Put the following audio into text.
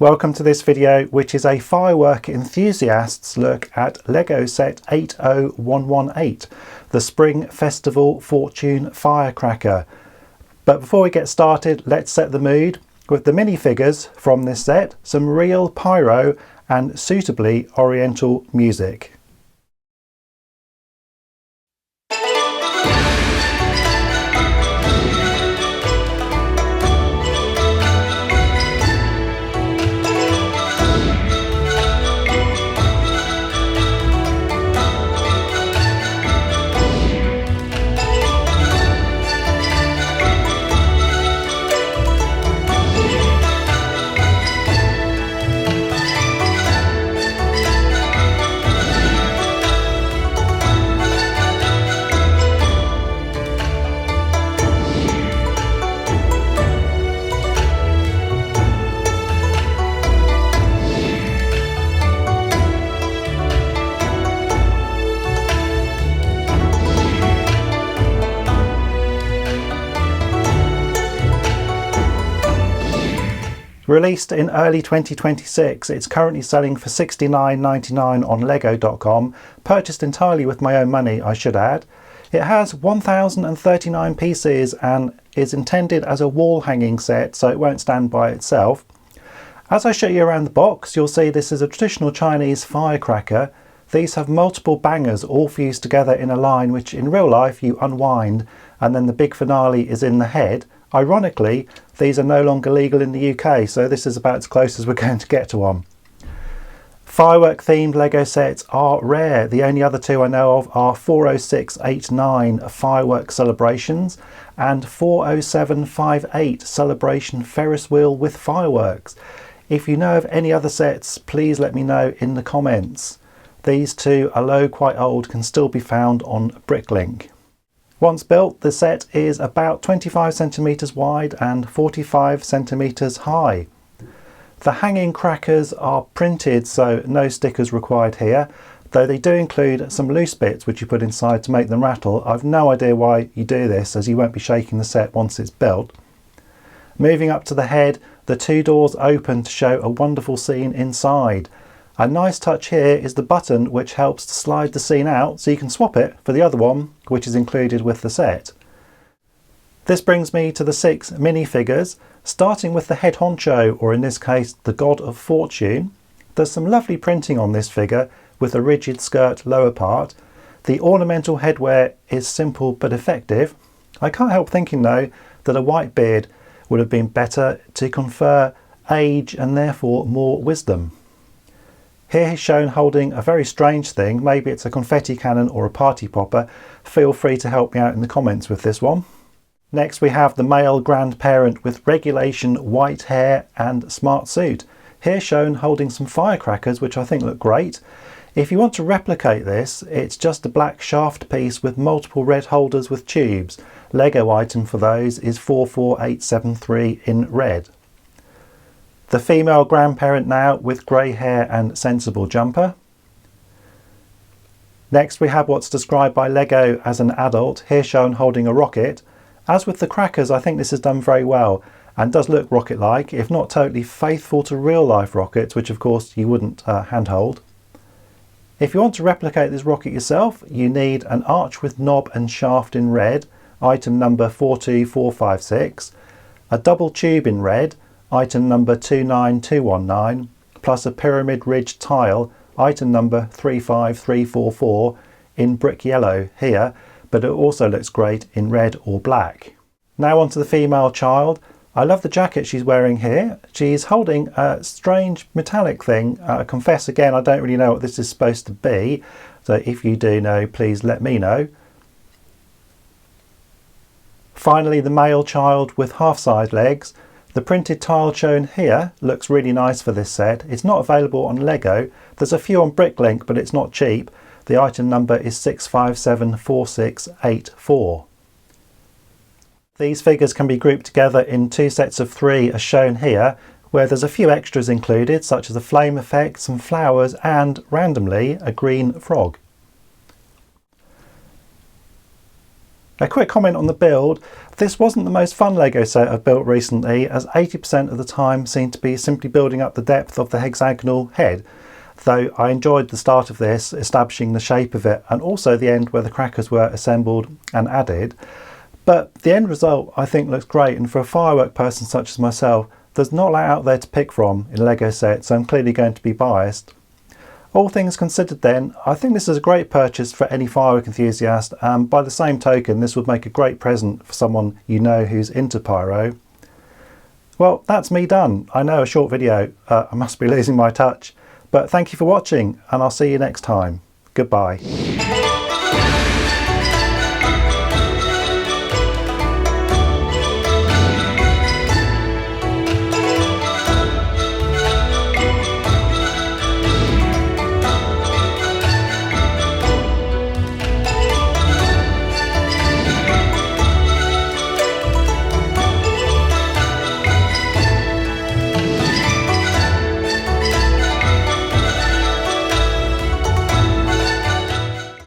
Welcome to this video, which is a firework enthusiast's look at LEGO set 80118, the Spring Festival Fortune Firecracker. But before we get started, let's set the mood with the minifigures from this set, some real pyro and suitably oriental music. Released in early 2026, it's currently selling for $69.99 on lego.com, purchased entirely with my own money, I should add. It has 1,039 pieces and is intended as a wall hanging set, so it won't stand by itself. As I show you around the box, you'll see this is a traditional Chinese firecracker. These have multiple bangers all fused together in a line, which in real life you unwind, and then the big finale is in the head. Ironically, these are no longer legal in the UK, so this is about as close as we're going to get to one. Firework themed LEGO sets are rare. The only other two I know of are 40689 Firework Celebrations and 40758 Celebration Ferris Wheel with Fireworks. If you know of any other sets, please let me know in the comments. These two, although quite old, can still be found on Bricklink. Once built, the set is about 25 centimeters wide and 45 centimeters high. The hanging crackers are printed, so no stickers required here, though they do include some loose bits which you put inside to make them rattle. I've no idea why you do this, as you won't be shaking the set once it's built. Moving up to the head, the two doors open to show a wonderful scene inside. A nice touch here is the button which helps to slide the scene out, so you can swap it for the other one which is included with the set. This brings me to the 6 minifigures, starting with the head honcho, or in this case the God of Fortune. There's some lovely printing on this figure with a rigid skirt lower part. The ornamental headwear is simple but effective. I can't help thinking though that a white beard would have been better to confer age and therefore more wisdom. Here he's shown holding a very strange thing. Maybe it's a confetti cannon or a party popper. Feel free to help me out in the comments with this one. Next we have the male grandparent with regulation white hair and smart suit. Here shown holding some firecrackers, which I think look great. If you want to replicate this, it's just a black shaft piece with multiple red holders with tubes. Lego item for those is 44873 in red. The female grandparent now with grey hair and sensible jumper. Next we have what's described by LEGO as an adult, here shown holding a rocket. As with the crackers, I think this is done very well and does look rocket-like, if not totally faithful to real-life rockets, which of course you wouldn't handhold. If you want to replicate this rocket yourself, you need an arch with knob and shaft in red, item number 42456, a double tube in red, item number 29219, plus a pyramid ridge tile, item number 35344 in brick yellow here, but it also looks great in red or black. Now onto the female child. I love the jacket she's wearing here. She's holding a strange metallic thing. I confess again, I don't really know what this is supposed to be, so if you do know, please let me know. Finally, the male child with half-size legs. The printed tile shown here looks really nice for this set. It's not available on LEGO. There's a few on Bricklink, but it's not cheap. The item number is 6574684. These figures can be grouped together in 2 sets of 3 as shown here, where there's a few extras included, such as a flame effect, some flowers and, randomly, a green frog. A quick comment on the build. This wasn't the most fun Lego set I've built recently, as 80% of the time seemed to be simply building up the depth of the hexagonal head, though I enjoyed the start of this, establishing the shape of it, and also the end where the crackers were assembled and added. But the end result I think looks great, and for a firework person such as myself, there's not a lot out there to pick from in Lego sets, so I'm clearly going to be biased. All things considered then, I think this is a great purchase for any firework enthusiast, and by the same token this would make a great present for someone you know who's into pyro. Well, that's me done. I know, a short video, I must be losing my touch, but thank you for watching and I'll see you next time. Goodbye.